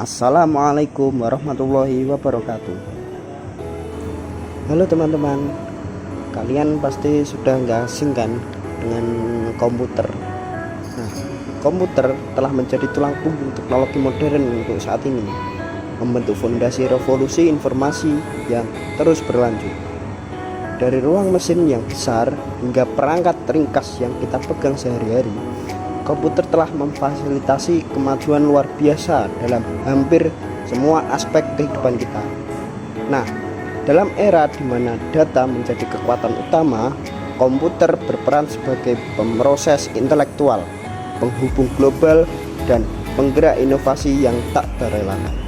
Assalamualaikum warahmatullahi wabarakatuh. Halo teman-teman, kalian pasti sudah nggak asing kan dengan komputer. Nah, komputer telah menjadi tulang punggung teknologi modern untuk saat ini, membentuk fondasi revolusi informasi yang terus berlanjut. Dari ruang mesin yang besar hingga perangkat ringkas yang kita pegang sehari-hari, komputer telah memfasilitasi kemajuan luar biasa dalam hampir semua aspek kehidupan kita. Nah, dalam era di mana data menjadi kekuatan utama, komputer berperan sebagai pemroses intelektual, penghubung global, dan penggerak inovasi yang tak terelakkan.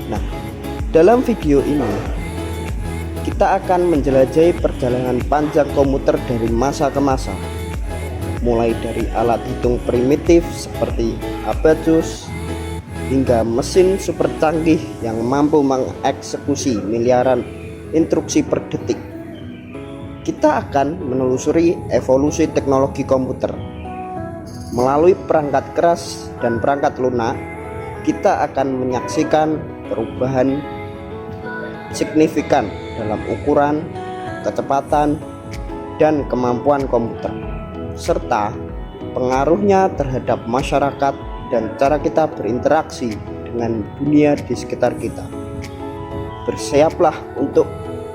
Nah, dalam video ini kita akan menjelajahi perjalanan panjang komputer dari masa ke masa, mulai dari alat hitung primitif seperti abacus hingga mesin super canggih yang mampu mengeksekusi miliaran instruksi per detik. Kita akan menelusuri evolusi teknologi komputer. Melalui perangkat keras dan perangkat lunak, kita akan menyaksikan perubahan signifikan dalam ukuran, kecepatan, dan kemampuan komputer, serta pengaruhnya terhadap masyarakat dan cara kita berinteraksi dengan dunia di sekitar kita. Bersiaplah untuk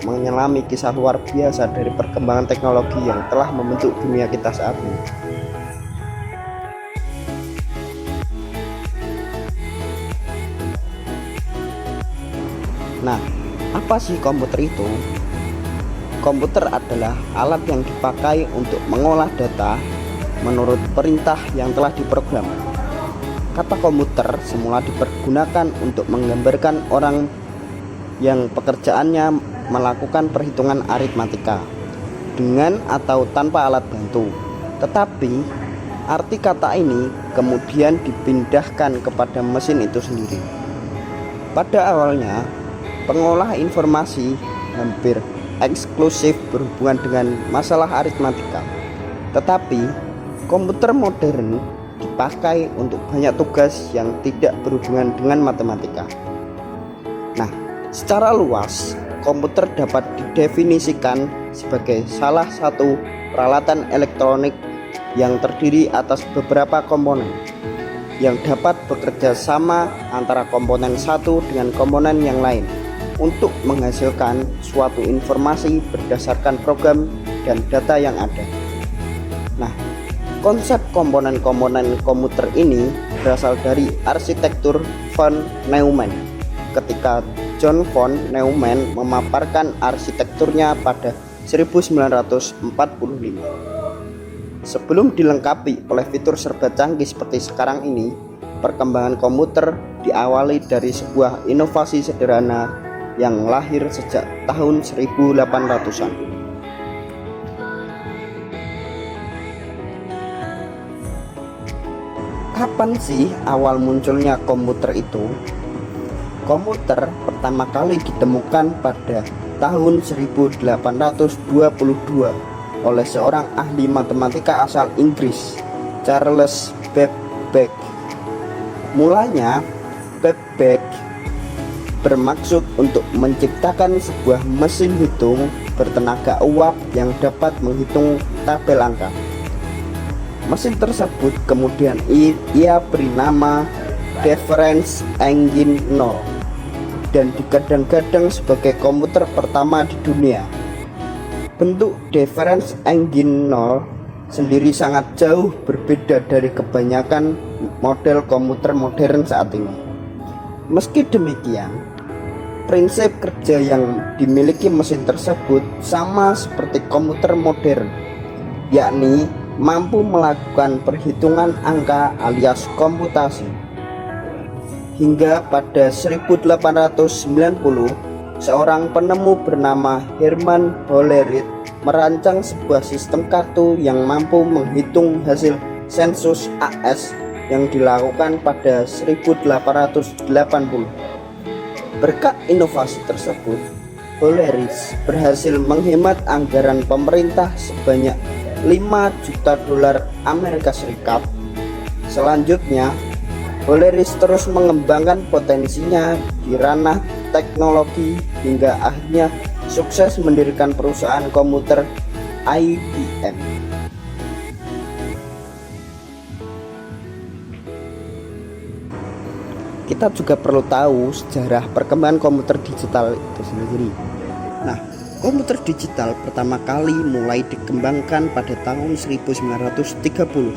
menyelami kisah luar biasa dari perkembangan teknologi yang telah membentuk dunia kita saat ini. Nah, apa sih komputer itu? Komputer adalah alat yang dipakai untuk mengolah data menurut perintah yang telah diprogram. Kata komputer semula dipergunakan untuk menggambarkan orang yang pekerjaannya melakukan perhitungan aritmatika dengan atau tanpa alat bantu. Tetapi arti kata ini kemudian dipindahkan kepada mesin itu sendiri. Pada awalnya, pengolah informasi hampir eksklusif berhubungan dengan masalah aritmatika, tetapi komputer modern dipakai untuk banyak tugas yang tidak berhubungan dengan matematika. Nah, secara luas komputer dapat didefinisikan sebagai salah satu peralatan elektronik yang terdiri atas beberapa komponen yang dapat bekerja sama antara komponen satu dengan komponen yang lain untuk menghasilkan suatu informasi berdasarkan program dan data yang ada. Nah, konsep komponen-komponen komputer ini berasal dari arsitektur von Neumann ketika John von Neumann memaparkan arsitekturnya pada 1945. Sebelum dilengkapi oleh fitur serba canggih seperti sekarang ini, perkembangan komputer diawali dari sebuah inovasi sederhana yang lahir sejak tahun 1800-an. Kapan sih awal munculnya komputer itu? Komputer pertama kali ditemukan pada tahun 1822 oleh seorang ahli matematika asal Inggris, Charles Babbage. Mulanya, Babbage bermaksud untuk menciptakan sebuah mesin hitung bertenaga uap yang dapat menghitung tabel angka. Mesin tersebut kemudian ia beri nama Difference Engine 0 dan digadang-gadang sebagai komputer pertama di dunia. Bentuk Difference Engine 0 sendiri sangat jauh berbeda dari kebanyakan model komputer modern saat ini. Meski demikian, prinsip kerja yang dimiliki mesin tersebut sama seperti komputer modern, yakni mampu melakukan perhitungan angka alias komputasi. Hingga pada 1890, seorang penemu bernama Hermann Hollerith merancang sebuah sistem kartu yang mampu menghitung hasil sensus AS yang dilakukan pada 1880. Berkat inovasi tersebut, Polaris berhasil menghemat anggaran pemerintah sebanyak 5 juta dolar Amerika Serikat. Selanjutnya, Polaris terus mengembangkan potensinya di ranah teknologi hingga akhirnya sukses mendirikan perusahaan komputer IBM. Kita juga perlu tahu sejarah perkembangan komputer digital itu sendiri. Nah, komputer digital pertama kali mulai dikembangkan pada tahun 1930.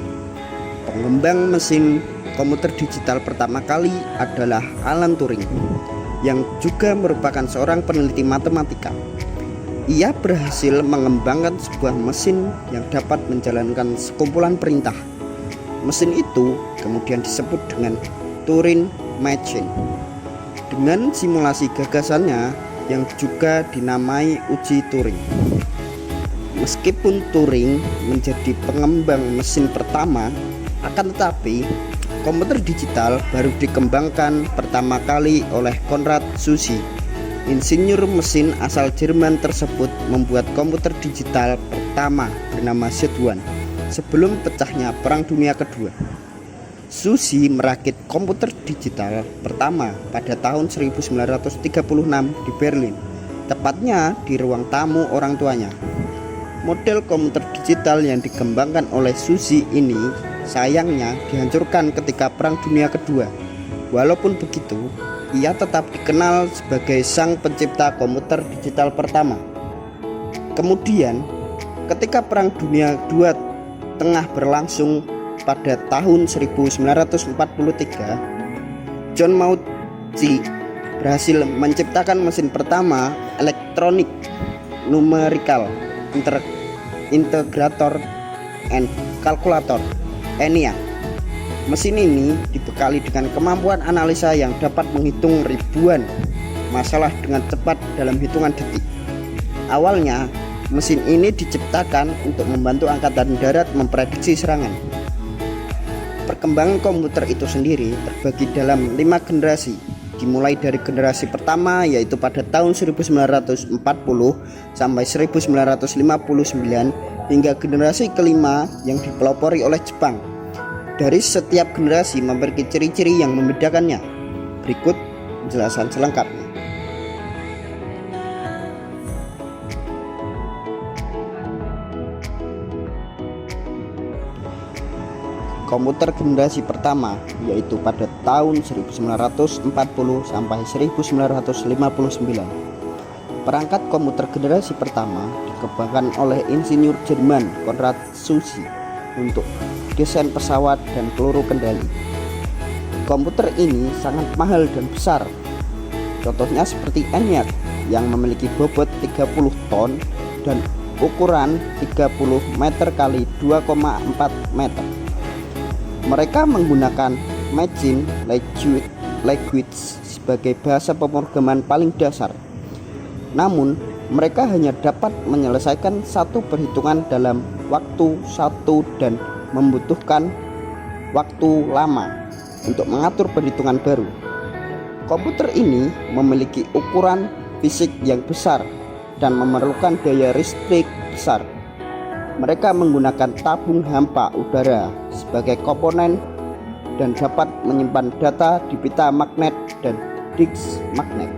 Pengembang mesin komputer digital pertama kali adalah Alan Turing, yang juga merupakan seorang peneliti matematika. Ia berhasil mengembangkan sebuah mesin yang dapat menjalankan sekumpulan perintah. Mesin itu kemudian disebut dengan Turing Machine. Dengan simulasi gagasannya yang juga dinamai uji Turing. Meskipun Turing menjadi pengembang mesin pertama, akan tetapi komputer digital baru dikembangkan pertama kali oleh Konrad Zuse. Insinyur mesin asal Jerman tersebut membuat komputer digital pertama bernama Z1 sebelum pecahnya Perang Dunia Kedua. Zuse merakit komputer digital pertama pada tahun 1936 di Berlin, tepatnya di ruang tamu orang tuanya. Model komputer digital yang dikembangkan oleh Zuse ini sayangnya dihancurkan ketika Perang Dunia Kedua. Walaupun begitu, ia tetap dikenal sebagai sang pencipta komputer digital pertama. Kemudian, ketika Perang Dunia II tengah berlangsung pada tahun 1943, John Mauchly berhasil menciptakan mesin pertama elektronik numerical integrator and calculator ENIAC. Mesin ini dibekali dengan kemampuan analisa yang dapat menghitung ribuan masalah dengan cepat dalam hitungan detik. Awalnya, mesin ini diciptakan untuk membantu angkatan darat memprediksi serangan. Perkembangan komputer itu sendiri terbagi dalam 5 generasi, dimulai dari generasi pertama yaitu pada tahun 1940 sampai 1959 hingga generasi kelima yang dipelopori oleh Jepang. Dari setiap generasi memiliki ciri-ciri yang membedakannya. Berikut penjelasan selengkapnya. Komputer generasi pertama yaitu pada tahun 1940 sampai 1959. Perangkat komputer generasi pertama dikembangkan oleh insinyur Jerman Konrad Zuse untuk desain pesawat dan peluru kendali. Komputer ini sangat mahal dan besar. Contohnya seperti ENIAC yang memiliki bobot 30 ton dan ukuran 30 meter kali 2,4 meter. Mereka menggunakan Machine Language sebagai bahasa pemrograman paling dasar. Namun, mereka hanya dapat menyelesaikan satu perhitungan dalam waktu satu dan membutuhkan waktu lama untuk mengatur perhitungan baru. Komputer ini memiliki ukuran fisik yang besar dan memerlukan daya listrik besar. Mereka menggunakan tabung hampa udara sebagai komponen dan dapat menyimpan data di pita magnet dan disk magnet.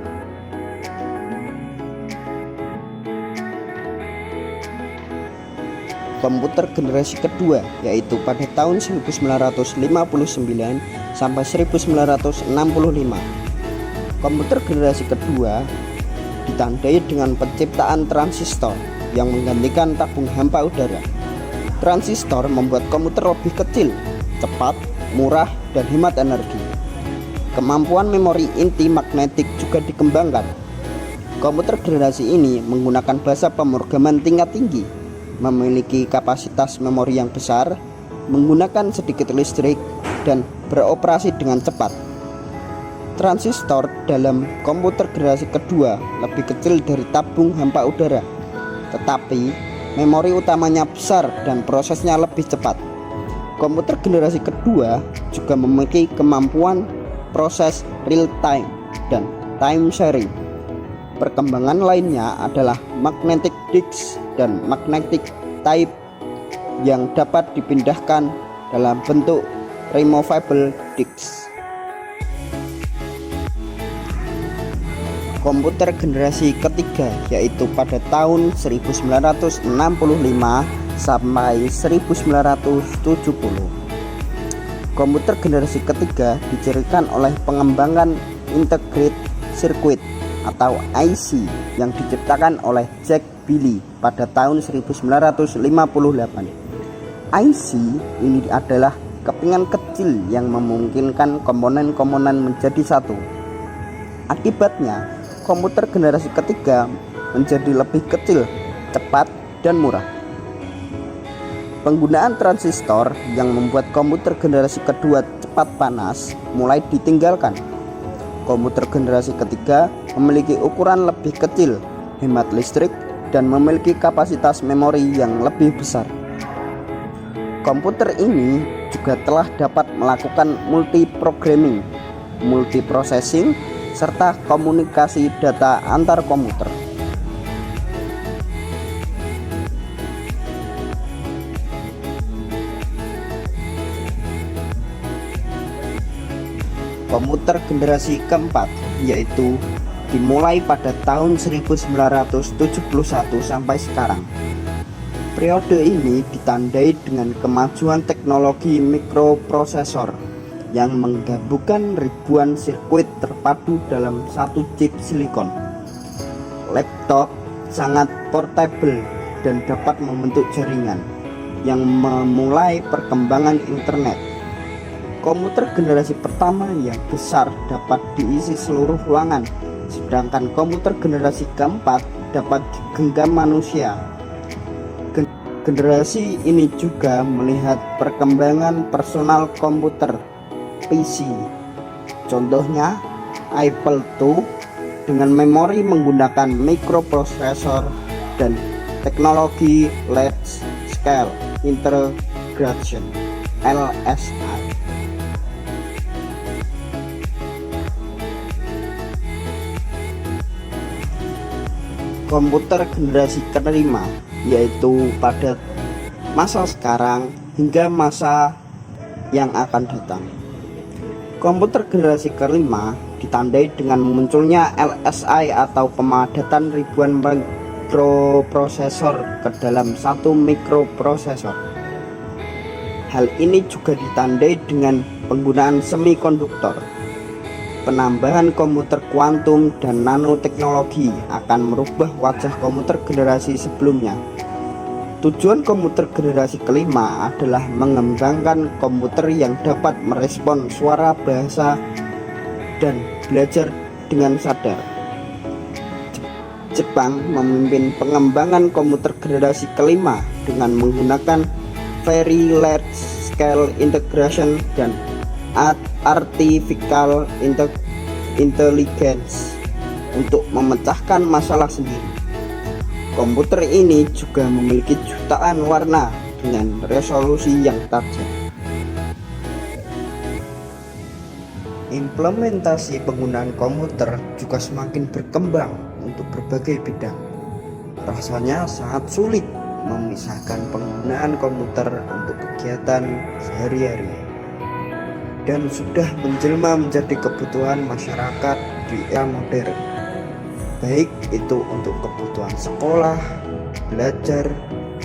Komputer generasi kedua yaitu pada tahun 1959 sampai 1965. Komputer generasi kedua ditandai dengan penciptaan transistor yang menggantikan tabung hampa udara. Transistor membuat komputer lebih kecil, cepat, murah, dan hemat energi. Kemampuan memori inti magnetik juga dikembangkan. Komputer generasi ini menggunakan bahasa pemrograman tingkat tinggi, memiliki kapasitas memori yang besar, menggunakan sedikit listrik, dan beroperasi dengan cepat. Transistor dalam komputer generasi kedua lebih kecil dari tabung hampa udara, tetapi memori utamanya besar dan prosesnya lebih cepat. Komputer generasi kedua juga memiliki kemampuan proses real time dan time sharing. Perkembangan lainnya adalah magnetic disk dan magnetic tape yang dapat dipindahkan dalam bentuk removable disk. Komputer generasi ketiga yaitu pada tahun 1965 sampai 1970. Komputer generasi ketiga dicirikan oleh pengembangan integrated circuit atau IC yang diciptakan oleh Jack Billy pada tahun 1958. IC ini adalah kepingan kecil yang memungkinkan komponen-komponen menjadi satu. Akibatnya, komputer generasi ketiga menjadi lebih kecil, cepat, dan murah. Penggunaan transistor yang membuat komputer generasi kedua cepat panas mulai ditinggalkan. Komputer generasi ketiga memiliki ukuran lebih kecil, hemat listrik, dan memiliki kapasitas memori yang lebih besar. Komputer ini juga telah dapat melakukan multiprogramming, multiprocessing, serta komunikasi data antar komputer. Komputer generasi keempat yaitu dimulai pada tahun 1971 sampai sekarang. Periode ini ditandai dengan kemajuan teknologi mikroprosesor yang menggabungkan ribuan sirkuit terpadu dalam satu chip silikon. Laptop sangat portable dan dapat membentuk jaringan yang memulai perkembangan internet. Komputer generasi pertama yang besar dapat diisi seluruh ruangan, sedangkan komputer generasi keempat dapat digenggam manusia. Generasi ini juga melihat perkembangan personal komputer PC. Contohnya Apple II dengan memori menggunakan mikroprosesor dan teknologi Large Scale Integration (LSI). Komputer generasi kelima yaitu pada masa sekarang hingga masa yang akan datang. Komputer generasi kelima ditandai dengan munculnya LSI atau pemadatan ribuan mikroprosesor ke dalam satu mikroprosesor. Hal ini juga ditandai dengan penggunaan semikonduktor. Penambahan komputer kuantum dan nanoteknologi akan merubah wajah komputer generasi sebelumnya. Tujuan komputer generasi kelima adalah mengembangkan komputer yang dapat merespon suara, bahasa, dan belajar dengan sadar. Jepang memimpin pengembangan komputer generasi kelima dengan menggunakan Very Large Scale Integration dan Artificial Intelligence untuk memecahkan masalah sendiri. Komputer ini juga memiliki jutaan warna dengan resolusi yang tajam. Implementasi penggunaan komputer juga semakin berkembang untuk berbagai bidang. Rasanya sangat sulit memisahkan penggunaan komputer untuk kegiatan sehari-hari, dan sudah menjelma menjadi kebutuhan masyarakat di era modern, baik itu untuk kebutuhan sekolah, belajar,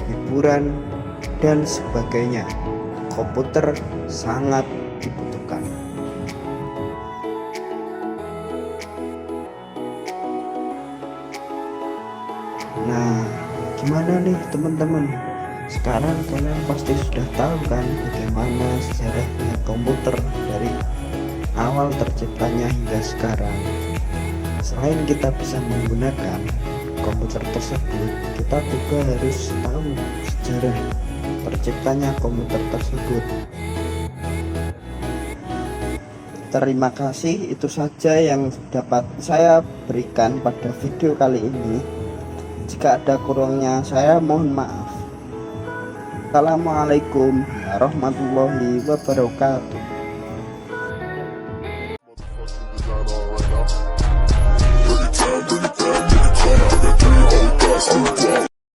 hiburan, dan sebagainya. Komputer sangat dibutuhkan. Nah, gimana nih teman-teman? Sekarang kalian pasti sudah tahu kan bagaimana sejarahnya komputer dari awal terciptanya hingga sekarang. Selain kita bisa menggunakan komputer tersebut, kita juga harus tahu sejarah terciptanya komputer tersebut. Terima kasih, itu saja yang dapat saya berikan pada video kali ini. Jika ada kurangnya saya mohon maaf. Assalamualaikum warahmatullahi wabarakatuh.